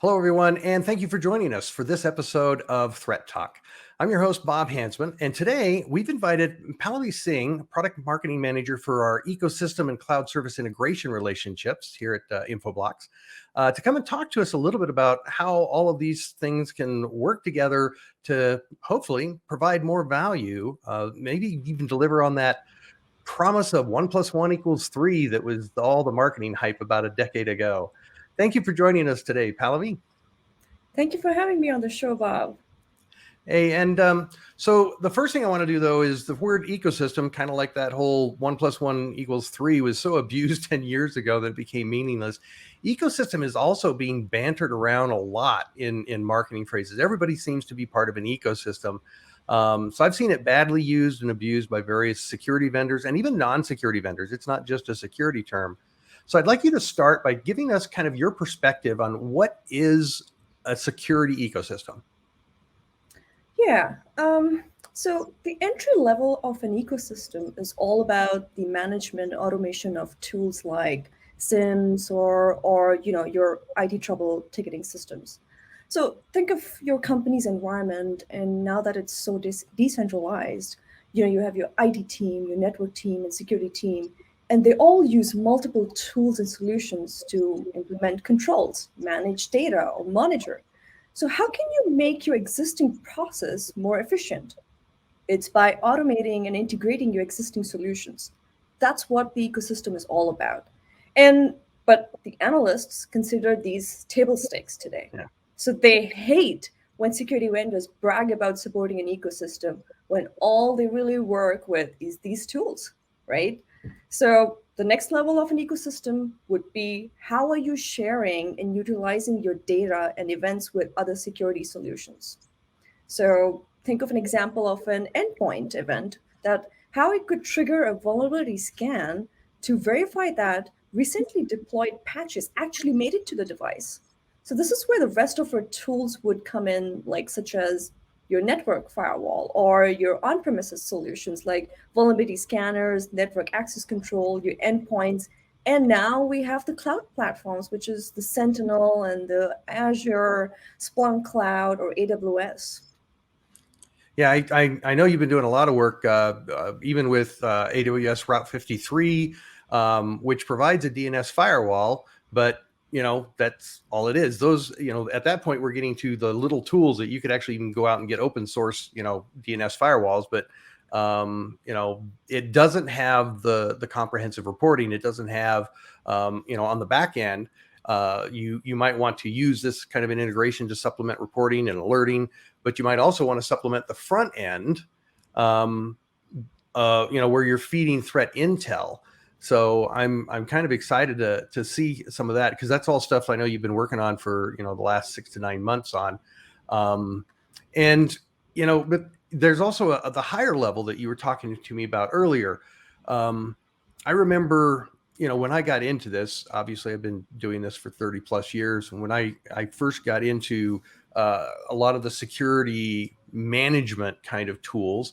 Hello, everyone, and thank you for joining us for this episode of Threat Talk. I'm your host, Bob Hansman, and today we've invited Pallavi Singh, Product Marketing Manager for our ecosystem and cloud service integration relationships here at Infoblox, to come and talk to us a little bit about how all of these things can work together to hopefully provide more value, maybe even deliver on that promise of 1+1 = 3 that was all the marketing hype about a decade ago. Thank you for joining us today, Pallavi. Thank you for having me on the show, Bob. Hey, and so the first thing I want to do, though, is the word ecosystem, kind of like that whole 1+1 = 3 was so abused 10 years ago that it became meaningless. Ecosystem is also being bantered around a lot in marketing phrases. Everybody seems to be part of an ecosystem. So I've seen it badly used and abused by various security vendors and even non-security vendors. It's not just a security term. So I'd like you to start by giving us kind of your perspective on what is a security ecosystem. Yeah. So the entry level of an ecosystem is all about the management automation of tools like SIMs or your IT trouble ticketing systems. So think of your company's environment, and now that it's so decentralized, you have your IT team, your network team, and security team, and they all use multiple tools and solutions to implement controls, manage data, or monitor. So, how can you make your existing process more efficient? It's by automating and integrating your existing solutions. That's what the ecosystem is all about. And but the analysts consider these table stakes today. Yeah. So they hate when security vendors brag about supporting an ecosystem when all they really work with is these tools, right? So the next level of an ecosystem would be, how are you sharing and utilizing your data and events with other security solutions? So think of an example of an endpoint event, that how it could trigger a vulnerability scan to verify that recently deployed patches actually made it to the device. So this is where the rest of our tools would come in, like such as your network firewall or your on-premises solutions like vulnerability scanners, network access control, your endpoints. And now we have the cloud platforms, which is the Sentinel and the Azure, Splunk Cloud, or AWS. Yeah, I know you've been doing a lot of work, even with AWS Route 53, which provides a DNS firewall, but that's all it is. Those, at that point, we're getting to the little tools that you could actually even go out and get open source, DNS firewalls, but it doesn't have the comprehensive reporting. It doesn't have, on the back end. You might want to use this kind of an integration to supplement reporting and alerting, but you might also want to supplement the front end, where you're feeding threat intel. So I'm kind of excited to see some of that, because that's all stuff I know you've been working on for the last 6 to 9 months on, and but there's also the higher level that you were talking to me about earlier. I remember when I got into this, obviously I've been doing this for 30 plus years. And when I first got into a lot of the security management kind of tools,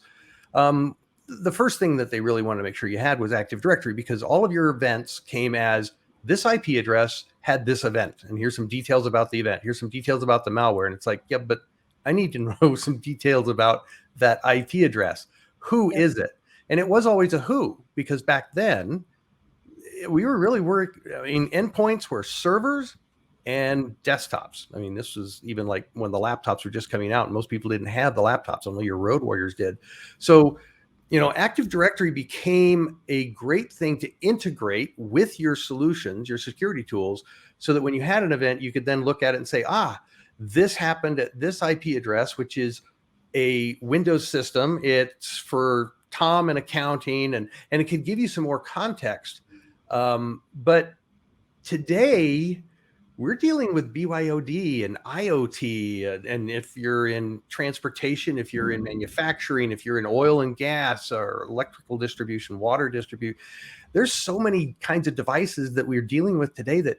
the first thing that they really wanted to make sure you had was Active Directory, because all of your events came as this IP address had this event. And here's some details about the event. Here's some details about the malware. And it's like, yeah, but I need to know some details about that IP address. Who Yep. is it? And it was always a who, because back then, we were really endpoints were servers and desktops. I mean, this was even like when the laptops were just coming out, and most people didn't have the laptops, only your road warriors did. So, Active Directory became a great thing to integrate with your solutions, your security tools, so that when you had an event, you could then look at it and say, this happened at this IP address, which is a Windows system. It's for Tom and accounting, and it could give you some more context. But today we're dealing with BYOD and IoT. And if you're in transportation, if you're in manufacturing, if you're in oil and gas or electrical distribution, water distribution, there's so many kinds of devices that we're dealing with today that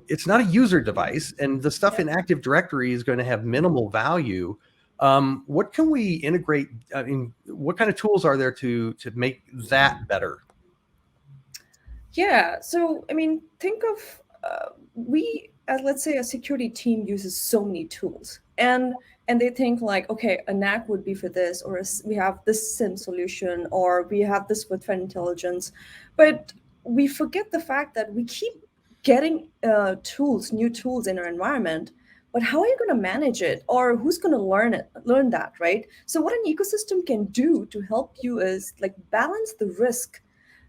it's not a user device. And the stuff in Active Directory is going to have minimal value. What can we integrate? I mean, what kind of tools are there to make that better? Yeah. So, I mean, think of we, let's say a security team uses so many tools, and they think like, okay, a NAC would be for this, or we have this SIM solution, or we have this for threat intelligence, but we forget the fact that we keep getting new tools in our environment. But how are you going to manage it, or who's going to learn that, right? So what an ecosystem can do to help you is like balance the risk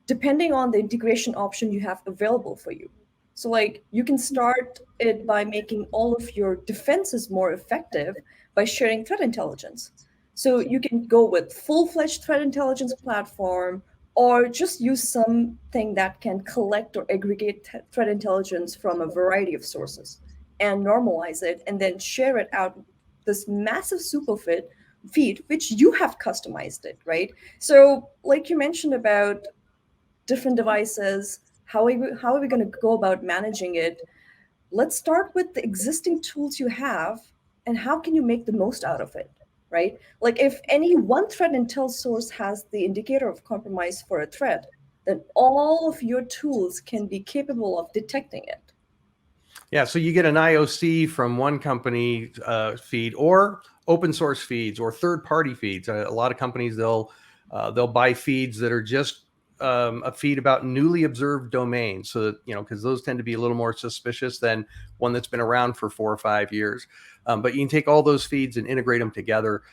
depending on the integration option you have available for you. So like you can start it by making all of your defenses more effective by sharing threat intelligence. So you can go with full-fledged threat intelligence platform, or just use something that can collect or aggregate threat intelligence from a variety of sources and normalize it and then share it out this massive feed which you have customized it, right? So like you mentioned about different devices, how are we going to go about managing it? Let's start with the existing tools you have, and how can you make the most out of it, right? Like if any one threat intel source has the indicator of compromise for a threat, then all of your tools can be capable of detecting it. Yeah, so you get an IOC from one company feed, or open source feeds, or third party feeds. A lot of companies they'll buy feeds that are just a feed about newly observed domains, so that, because those tend to be a little more suspicious than one that's been around for 4 or 5 years. But you can take all those feeds and integrate them together.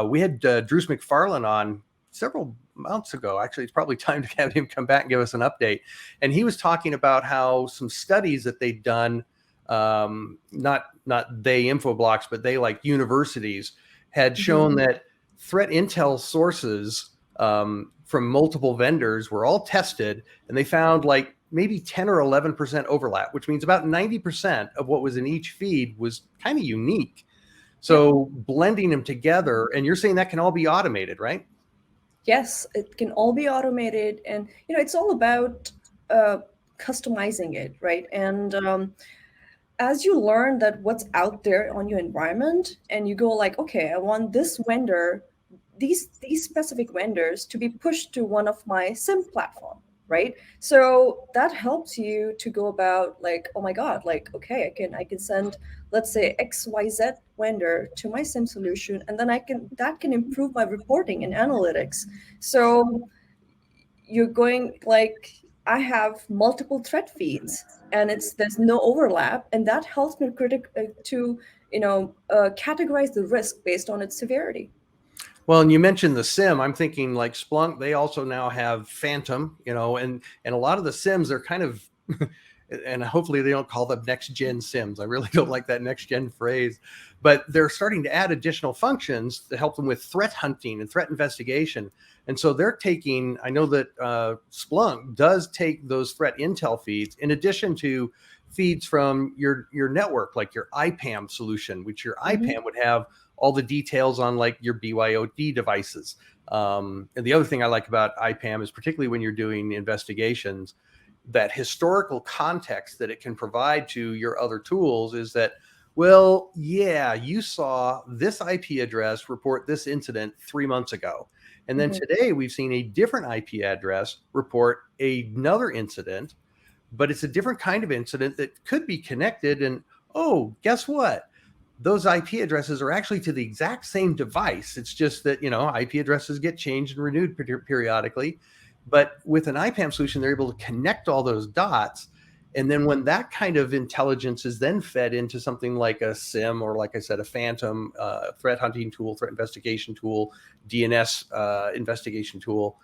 We had Drews McFarlane on several months ago. Actually, it's probably time to have him come back and give us an update. And he was talking about how some studies that they've done, not they Infoblox, but they, like universities, had shown that threat intel sources from multiple vendors were all tested, and they found like maybe 10 or 11% overlap, which means about 90% of what was in each feed was kind of unique. So blending them together, and you're saying that can all be automated, right? Yes, it can all be automated, and it's all about customizing it, right? And as you learn that what's out there on your environment, and you go like, okay, I want this vendor, these specific vendors to be pushed to one of my SIM platform, right? So that helps you to go about like, oh my God, like, okay, I can send, let's say, XYZ vendor to my SIM solution, and then that can improve my reporting and analytics. So you're going like, I have multiple threat feeds, and there's no overlap, and that helps me to categorize the risk based on its severity. Well, and you mentioned the SIM. I'm thinking like Splunk. They also now have Phantom, and a lot of the SIMs are kind of, and hopefully they don't call them next gen SIMs. I really don't like that next gen phrase, but they're starting to add additional functions to help them with threat hunting and threat investigation. And so they're taking, I know that Splunk does take those threat intel feeds in addition to feeds from your network, like your IPAM solution, which your IPAM would have all the details on like your BYOD devices. And the other thing I like about IPAM is, particularly when you're doing investigations, that historical context that it can provide to your other tools is that, well, yeah, you saw this IP address report this incident 3 months ago. And then today we've seen a different IP address report another incident, but it's a different kind of incident that could be connected. And oh, guess what? Those IP addresses are actually to the exact same device. It's just that, IP addresses get changed and renewed periodically. But with an IPAM solution, they're able to connect all those dots. And then when that kind of intelligence is then fed into something like a SIM, or like I said, a Phantom threat hunting tool, threat investigation tool, DNS investigation tool,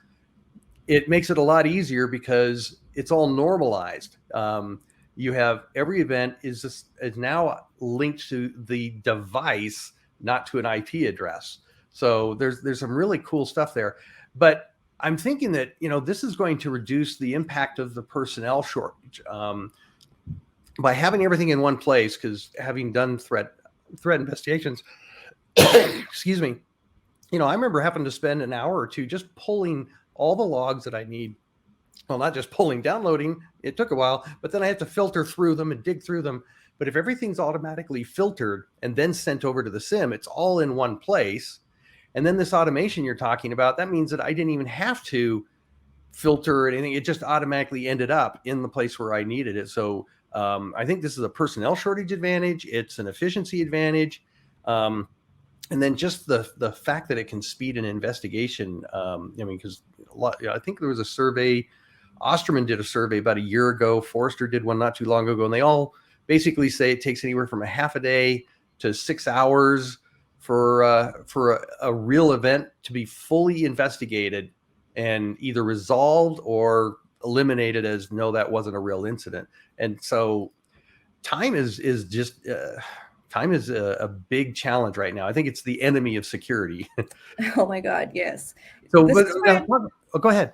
it makes it a lot easier because it's all normalized. You have every event is now linked to the device, not to an IP address. So there's some really cool stuff there. But I'm thinking that this is going to reduce the impact of the personnel shortage by having everything in one place. Because having done threat investigations, excuse me, I remember having to spend an hour or two just pulling all the logs that I need. Well, not just pulling, downloading, it took a while, but then I have to filter through them and dig through them. But if everything's automatically filtered and then sent over to the SIM, it's all in one place. And then this automation you're talking about, that means that I didn't even have to filter or anything. It just automatically ended up in the place where I needed it. So I think this is a personnel shortage advantage. It's an efficiency advantage. And then just the fact that it can speed an investigation. I mean, because I think there was a survey, Osterman did a survey about a year ago. Forrester did one not too long ago, and they all basically say it takes anywhere from a half a day to 6 hours for a real event to be fully investigated and either resolved or eliminated as no, that wasn't a real incident. And so time is just time is a big challenge right now. I think it's the enemy of security. Oh my God, yes. So, This but is where go ahead.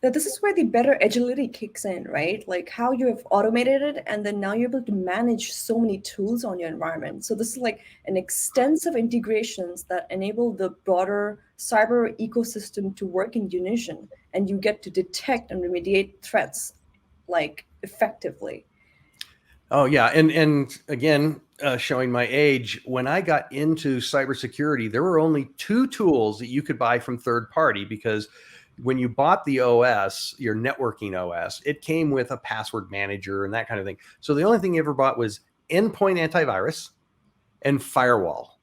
this is where the better agility kicks in, right? Like how you have automated it, and then now you're able to manage so many tools on your environment. So this is like an extensive integrations that enable the broader cyber ecosystem to work in unison, and you get to detect and remediate threats like effectively. Oh yeah, and again, showing my age, when I got into cybersecurity, there were only two tools that you could buy from third party, because when you bought the OS, your networking OS, it came with a password manager and that kind of thing. So the only thing you ever bought was endpoint antivirus and firewall.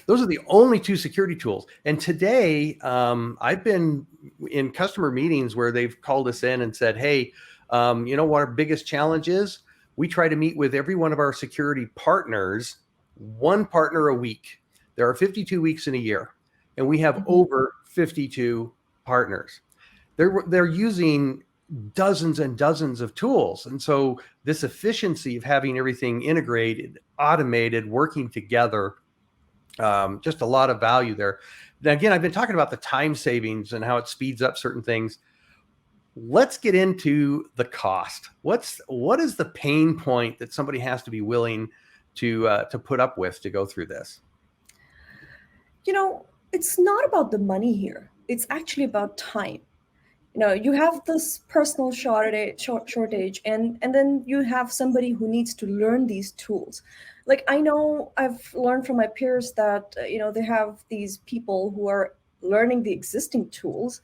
Those are the only two security tools. And today, I've been in customer meetings where they've called us in and said, hey, you know what our biggest challenge is? We try to meet with every one of our security partners, one partner a week. There are 52 weeks in a year, and we have over 52 partners. They're using dozens and dozens of tools. And so this efficiency of having everything integrated, automated, working together, just a lot of value there. Now, again, I've been talking about the time savings and how it speeds up certain things. Let's get into the cost. What is the pain point that somebody has to be willing to put up with to go through this? You know, it's not about the money here. It's actually about time. You know, you have this personal shortage, and then you have somebody who needs to learn these tools. Like I know I've learned from my peers that they have these people who are learning the existing tools,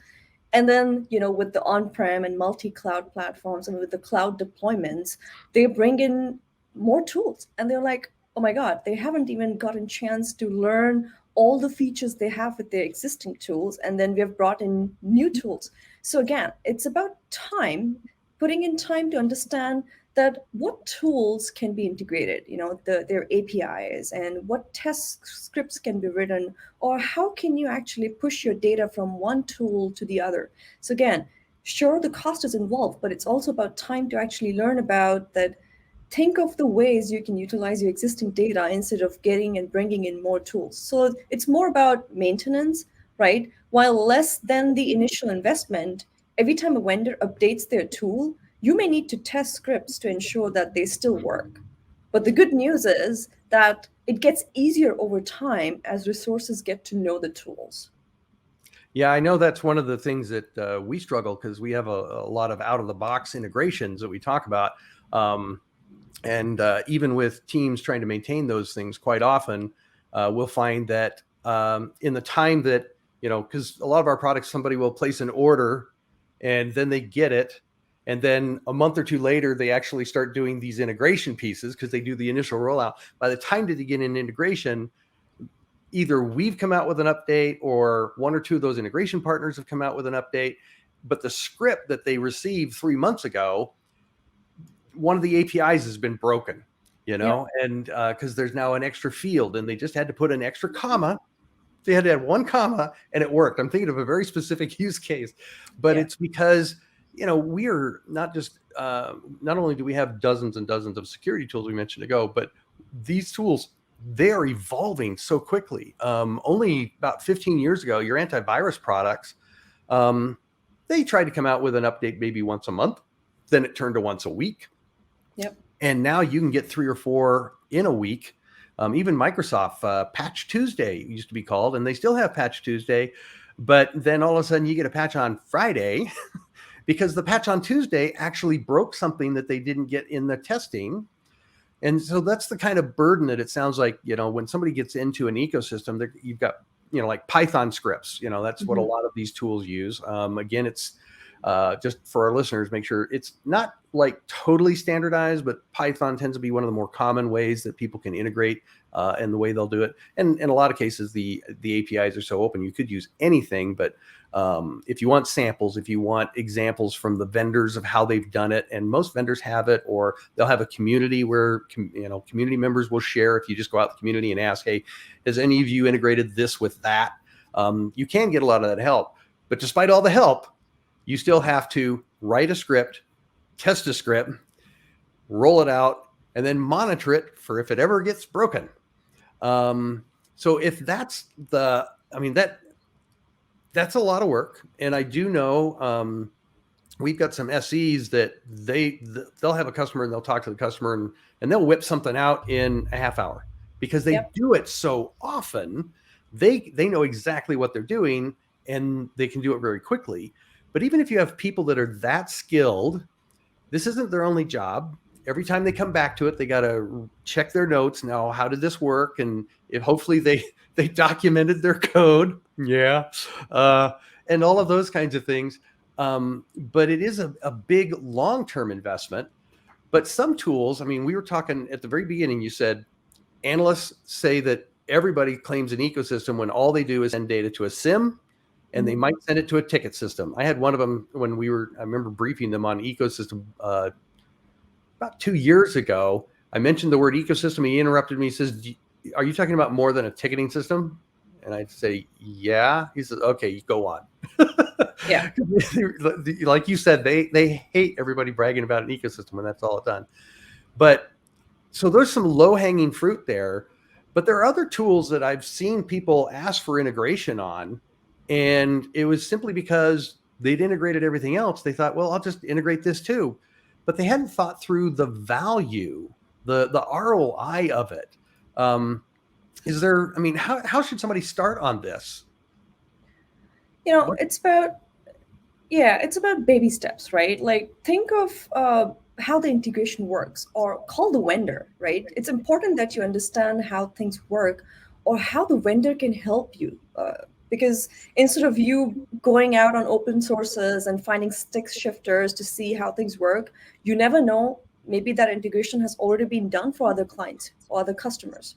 and then with the on-prem and multi-cloud platforms and with the cloud deployments, they bring in more tools, and they're like, oh my God, they haven't even gotten chance to learn all the features they have with their existing tools, and then we have brought in new tools. So again, it's about time, putting in time to understand that what tools can be integrated, their APIs, and what test scripts can be written, or how can you actually push your data from one tool to the other. So again, sure, the cost is involved, but it's also about time to actually learn about that. Think of the ways you can utilize your existing data instead of getting and bringing in more tools. So it's more about maintenance, right? While less than the initial investment, every time a vendor updates their tool, you may need to test scripts to ensure that they still work. But the good news is that it gets easier over time as resources get to know the tools. Yeah, I know that's one of the things that we struggle, because we have a lot of out-of-the-box integrations that we talk about. And even with teams trying to maintain those things, quite often we'll find that in the time that, because a lot of our products, somebody will place an order and then they get it. And then a month or two later, they actually start doing these integration pieces because they do the initial rollout. By the time that they get an integration, either we've come out with an update or one or two of those integration partners have come out with an update. But the script that they received 3 months ago, one of the APIs has been broken, and because there's now an extra field and they just had to put an extra comma. They had to add one comma and it worked. I'm thinking of a very specific use case, but it's because, we are not just, not only do we have dozens and dozens of security tools we mentioned ago, but these tools, they are evolving so quickly. Only about 15 years ago, your antivirus products, they tried to come out with an update maybe once a month. Then it turned to once a week. Yep. And now you can get 3 or 4 in a week. Even Microsoft, Patch Tuesday used to be called, and they still have Patch Tuesday. But then all of a sudden you get a patch on Friday because the patch on Tuesday actually broke something that they didn't get in the testing. And so that's the kind of burden that it sounds like, when somebody gets into an ecosystem, you've got, like Python scripts, that's what a lot of these tools use. Again, it's just for our listeners, make sure it's not like totally standardized, but Python tends to be one of the more common ways that people can integrate and the way they'll do it. And in a lot of cases, the APIs are so open, you could use anything. But if you want samples, if you want examples from the vendors of how they've done it, and most vendors have it, or they'll have a community where community members will share. If you just go out to the community and ask, hey, has any of you integrated this with that? You can get a lot of that help. But despite all the help, you still have to write a script, test a script, roll it out, and then monitor it for if it ever gets broken. So if that's that's a lot of work. And I do know we've got some SEs that they'll have a customer and they'll talk to the customer and they'll whip something out in a half hour because they do it so often. They know exactly what they're doing and they can do it very quickly. But even if you have people that are that skilled, this isn't their only job. Every time they come back to it, they got to check their notes. Now, how did this work? And if hopefully they documented their code. Yeah. And all of those kinds of things. But it is a big long-term investment. But some tools, I mean, we were talking at the very beginning, you said analysts say that everybody claims an ecosystem when all they do is send data to a SIM. And they might send it to a ticket system. I had one of them when I remember briefing them on ecosystem about 2 years ago. I mentioned the word ecosystem. He interrupted me. He says, are you talking about more than a ticketing system? And I'd say, yeah. He says, okay, you go on. Yeah. Like you said, they hate everybody bragging about an ecosystem when that's all it's done. But so there's some low-hanging fruit there. But there are other tools that I've seen people ask for integration on. And it was simply because they'd integrated everything else. They thought, well, I'll just integrate this too. But they hadn't thought through the value, the ROI of it. How should somebody start on this? It's about baby steps, right? Like think of how the integration works or call the vendor, right? It's important that you understand how things work or how the vendor can help you. Because instead of you going out on open sources and finding stick shifters to see how things work, you never know. Maybe that integration has already been done for other clients or other customers.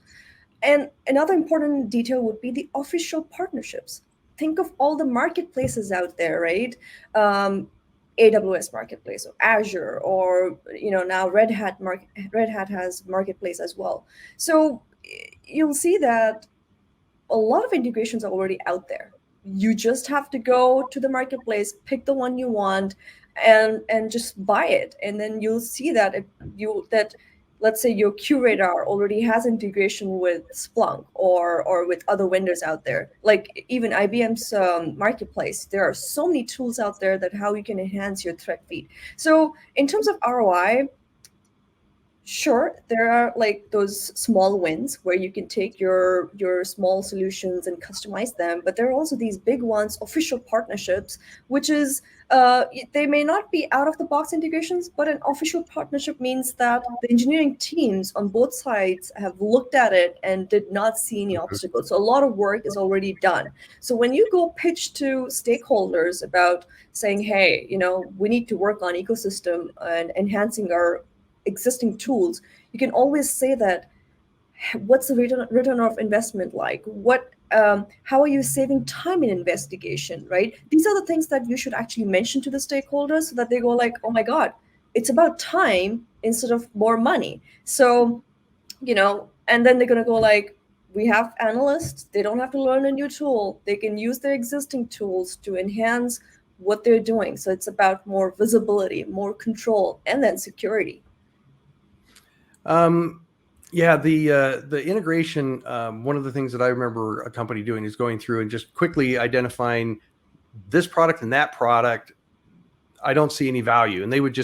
And another important detail would be the official partnerships. Think of all the marketplaces out there, right? AWS Marketplace or Azure, or now Red Hat has Marketplace as well. So you'll see that a lot of integrations are already out there. You just have to go to the marketplace, pick the one you want, and just buy it. And then you'll see that let's say your QRadar already has integration with Splunk or with other vendors out there. Like even IBM's marketplace, there are so many tools out there that how you can enhance your threat feed. So in terms of ROI, sure, there are like those small wins where you can take your small solutions and customize them, but there are also these big ones, official partnerships, which is they may not be out of the box integrations, but an official partnership means that the engineering teams on both sides have looked at it and did not see any obstacles. So a lot of work is already done. So when you go pitch to stakeholders about saying, hey, we need to work on ecosystem and enhancing our existing tools, you can always say that, what's the return of investment like? How are you saving time in investigation, right? These are the things that you should actually mention to the stakeholders so that they go like, oh my God, it's about time instead of more money. So, and then they're going to go like, we have analysts, they don't have to learn a new tool. They can use their existing tools to enhance what they're doing. So it's about more visibility, more control, and then security. The integration, one of the things that I remember a company doing is going through and just quickly identifying this product and that product. I don't see any value. And they went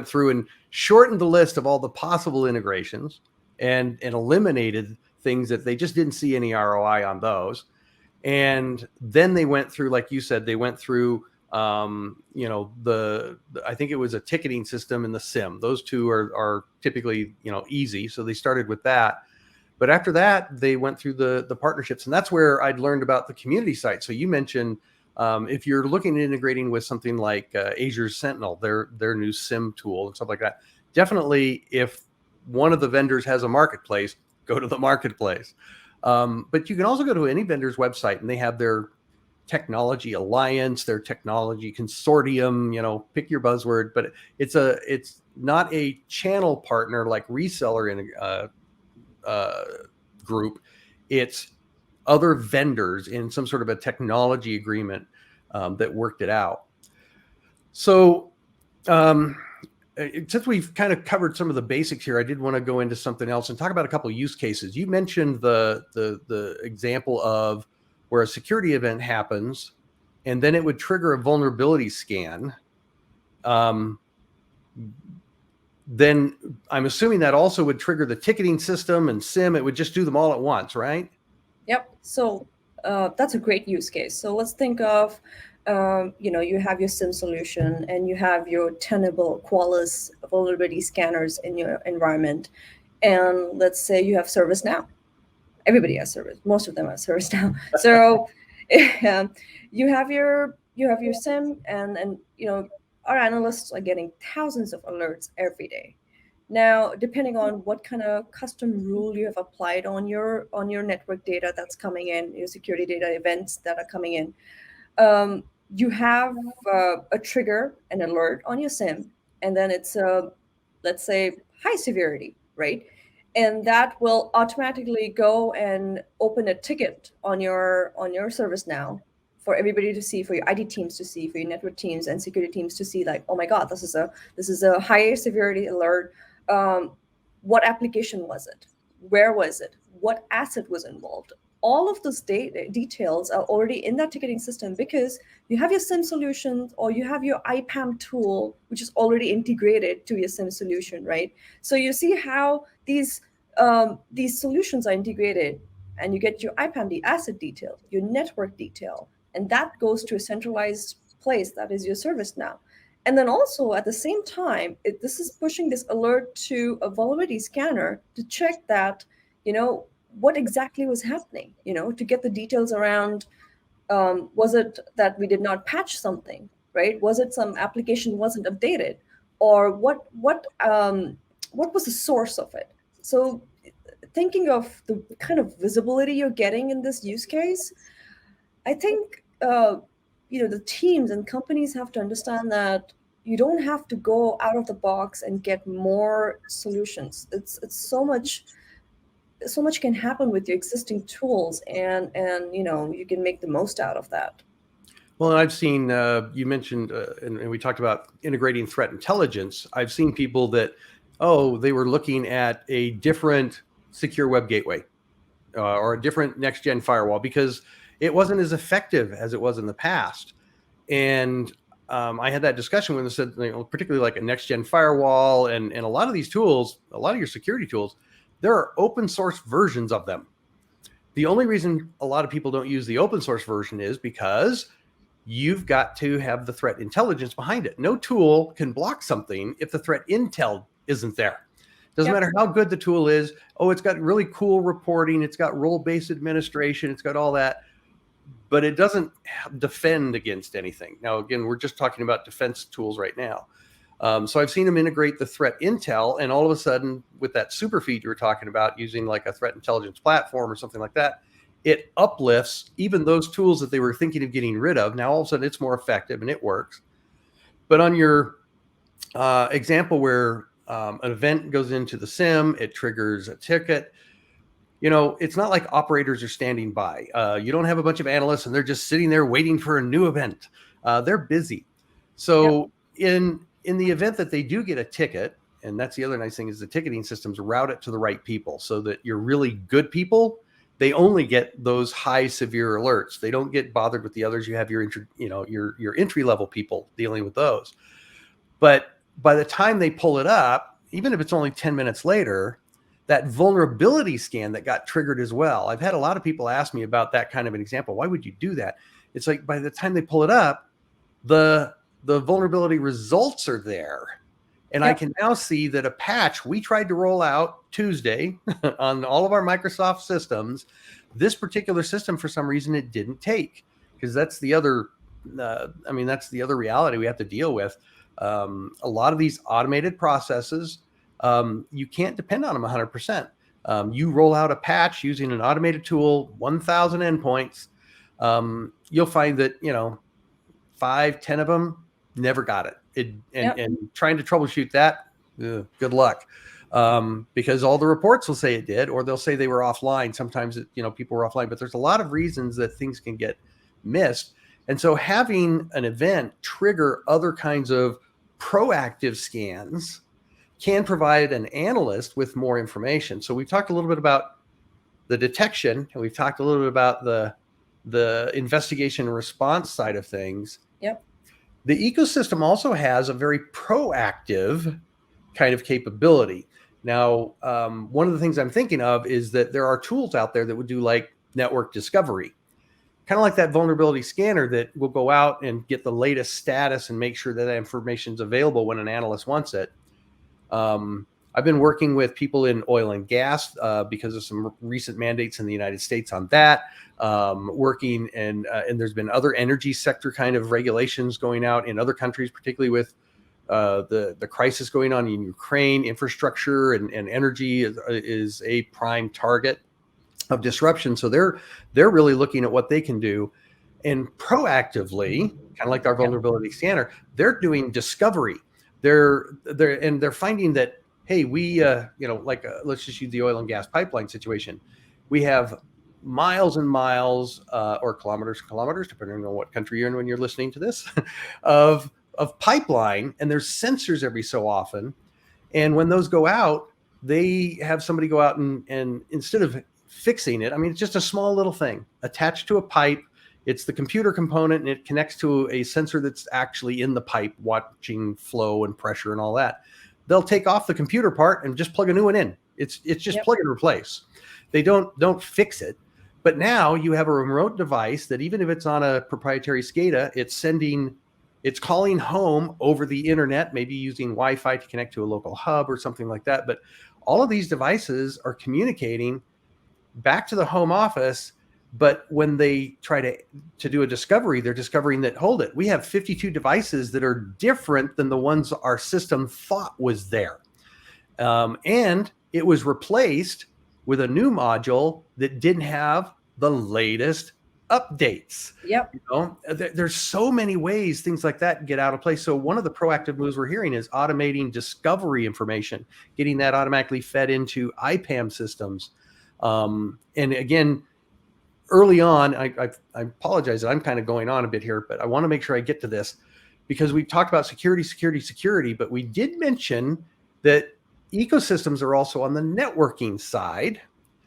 through and shortened the list of all the possible integrations and eliminated things that they just didn't see any ROI on those. And then they went through, like you said, I think it was a ticketing system and the SIM. Those two are typically, easy. So they started with that. But after that, they went through the partnerships. And that's where I'd learned about the community site. So you mentioned If you're looking at integrating with something like Azure's Sentinel, their new SIM tool and stuff like that, definitely if one of the vendors has a marketplace, go to the marketplace. But you can also go to any vendor's website and they have their technology alliance, their technology consortium, pick your buzzword, but it's not a channel partner like reseller in a group. It's other vendors in some sort of a technology agreement that worked it out. So since we've kind of covered some of the basics here, I did want to go into something else and talk about a couple of use cases. You mentioned the example of where a security event happens and then it would trigger a vulnerability scan. Then I'm assuming that also would trigger the ticketing system and SIM. It would just do them all at once, right? Yep. So that's a great use case. So let's think of, you have your SIM solution and you have your tenable Qualys vulnerability scanners in your environment. And let's say you have ServiceNow. Everybody has service. Most of them have ServiceNow. So you have your SIM, and our analysts are getting thousands of alerts every day. Now, depending on what kind of custom rule you have applied on your network data that's coming in, your security data events that are coming in, you have a trigger, an alert on your SIM, and then it's let's say high severity, right? And that will automatically go and open a ticket on your ServiceNow for everybody to see, for your IT teams to see, for your network teams and security teams to see, like, oh my God, this is a higher severity alert. What application was it? Where was it? What asset was involved? All of those details are already in that ticketing system because you have your SIM solution or you have your IPAM tool, which is already integrated to your SIM solution, right? So you see how these solutions are integrated, and you get your IPAM, the asset detail, your network detail, and that goes to a centralized place that is your ServiceNow. And then also at the same time, this is pushing this alert to a vulnerability scanner to check that, what exactly was happening, to get the details around, was it that we did not patch something, right? Was it some application wasn't updated, or what was the source of it? So thinking of the kind of visibility you're getting in this use case, I think the teams and companies have to understand that you don't have to go out of the box and get more solutions. It's so much can happen with your existing tools, and you can make the most out of that. Well, I've seen, you mentioned, and we talked about integrating threat intelligence. I've seen people that, they were looking at a different secure web gateway or a different next-gen firewall because it wasn't as effective as it was in the past. And I had that discussion when they said, particularly like a next-gen firewall and a lot of these tools, a lot of your security tools, there are open source versions of them. The only reason a lot of people don't use the open source version is because you've got to have the threat intelligence behind it. No tool can block something if the threat intel isn't there. Doesn't matter how good the tool is. It's got really cool reporting. It's got role-based administration. It's got all that, but it doesn't defend against anything. Now, again, we're just talking about defense tools right now. So I've seen them integrate the threat intel, and all of a sudden, with that super feed you were talking about, using like a threat intelligence platform or something like that, it uplifts even those tools that they were thinking of getting rid of. Now, all of a sudden, it's more effective and it works. But on your example where an event goes into the SIM, it triggers a ticket. It's not like operators are standing by. You don't have a bunch of analysts and they're just sitting there waiting for a new event. They're busy. So in the event that they do get a ticket, and that's the other nice thing, is the ticketing systems route it to the right people so that your really good people, they only get those high severe alerts. They don't get bothered with the others. You have your entry level people dealing with those. But by the time they pull it up, even if it's only 10 minutes later, that vulnerability scan that got triggered as well. I've had a lot of people ask me about that kind of an example. Why would you do that? It's like by the time they pull it up, the vulnerability results are there. And I can now see that a patch we tried to roll out Tuesday on all of our Microsoft systems, this particular system, for some reason, it didn't take, because that's the other I mean, that's the other reality we have to deal with. A lot of these automated processes, you can't depend on them 100%. You roll out a patch using an automated tool, 1,000 endpoints. You'll find that, 5, 10 of them never got it. And trying to troubleshoot that, good luck. Because all the reports will say it did, or they'll say they were offline. Sometimes, people were offline, but there's a lot of reasons that things can get missed. And so having an event trigger other kinds of proactive scans can provide an analyst with more information. So we've talked a little bit about the detection, and we've talked a little bit about the investigation and response side of things. Yep. The ecosystem also has a very proactive kind of capability. Now, one of the things I'm thinking of is that there are tools out there that would do like network discovery, kind of like that vulnerability scanner that will go out and get the latest status and make sure that that information is available when an analyst wants it. I've been working with people in oil and gas because of some recent mandates in the United States on that. Working and there's been other energy sector kind of regulations going out in other countries, particularly with the crisis going on in Ukraine. Infrastructure and energy is a prime target of disruption. So they're really looking at what they can do, and proactively, kind of like our vulnerability scanner, they're doing discovery. They're finding that, hey, we let's just use the oil and gas pipeline situation. We have miles and miles or kilometers, depending on what country you're in when you're listening to this, of pipeline, and there's sensors every so often. And when those go out, they have somebody go out and instead of fixing it, I mean, it's just a small little thing attached to a pipe. It's the computer component, and it connects to a sensor that's actually in the pipe watching flow and pressure and all that. They'll take off the computer part and just plug a new one in. It's just plug and replace. They don't fix it. But now you have a remote device that, even if it's on a proprietary SCADA, it's calling home over the internet, maybe using Wi-Fi to connect to a local hub or something like that. But all of these devices are communicating back to the home office. But when they try to do a discovery, they're discovering that, hold it, we have 52 devices that are different than the ones our system thought was there. And it was replaced with a new module that didn't have the latest updates. Yep. There's so many ways things like that get out of place. So one of the proactive moves we're hearing is automating discovery information, getting that automatically fed into IPAM systems. And again, early on, I apologize that I'm kind of going on a bit here, but I want to make sure I get to this, because we talked about security, but we did mention that ecosystems are also on the networking side.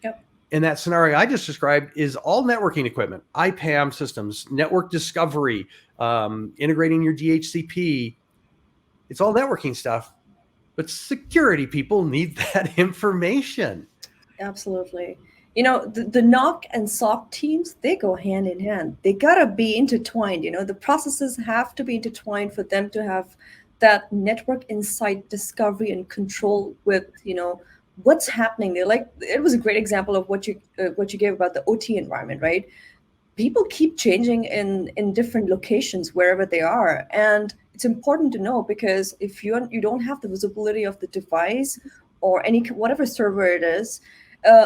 Yep. And that scenario I just described is all networking equipment, IPAM systems, network discovery, integrating your DHCP. It's all networking stuff, but security people need that information. Absolutely. The NOC and SOC teams, they go hand in hand. They gotta be intertwined. The processes have to be intertwined for them to have that network insight, discovery, and control with what's happening. It was a great example of what you gave about the OT environment, right? People keep changing in different locations wherever they are, and it's important to know, because if you don't have the visibility of the device or whatever server it is.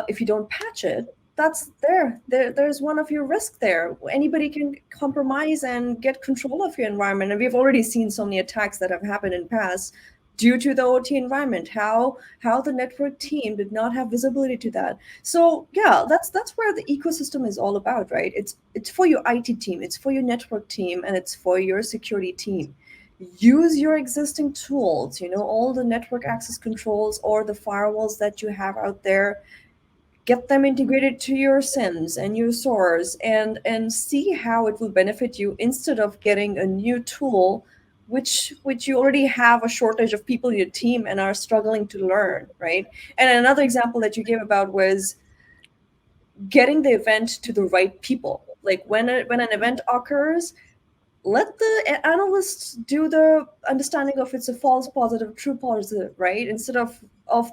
If you don't patch it, that's there's one of your risks there. Anybody can compromise and get control of your environment. And we've already seen so many attacks that have happened in the past due to the OT environment, how the network team did not have visibility to that. So yeah, that's where the ecosystem is all about, right? It's for your IT team, it's for your network team, and it's for your security team. Use your existing tools, all the network access controls or the firewalls that you have out there. Get them integrated to your SIEMs and your SOARs, and see how it will benefit you, instead of getting a new tool which you already have a shortage of people in your team and are struggling to learn, right? And another example that you gave about was getting the event to the right people. Like when an event occurs, let the analysts do the understanding of it's a false positive, true positive, right? Instead of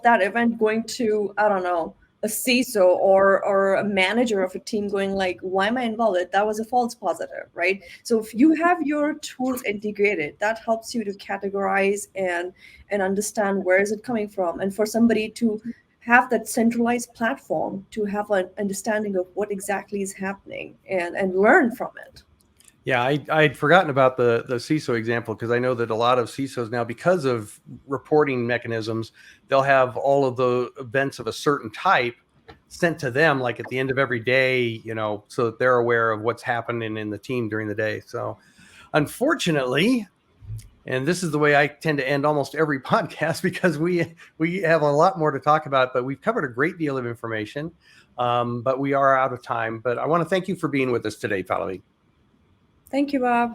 that event going to, I don't know, a CISO or a manager of a team going like, why am I involved? That was a false positive, right? So if you have your tools integrated, that helps you to categorize and understand where is it coming from. And for somebody to have that centralized platform to have an understanding of what exactly is happening and learn from it. Yeah, I'd forgotten about the CISO example, because I know that a lot of CISOs now, because of reporting mechanisms, they'll have all of the events of a certain type sent to them like at the end of every day, you know, so that they're aware of what's happening in the team during the day. So unfortunately, and this is the way I tend to end almost every podcast, because we have a lot more to talk about, but we've covered a great deal of information, but we are out of time. But I want to thank you for being with us today, Pallavi. Thank you, Bob.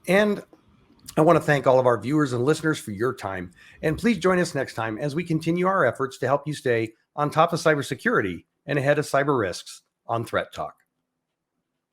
And I want to thank all of our viewers and listeners for your time. And please join us next time as we continue our efforts to help you stay on top of cybersecurity and ahead of cyber risks on Threat Talk.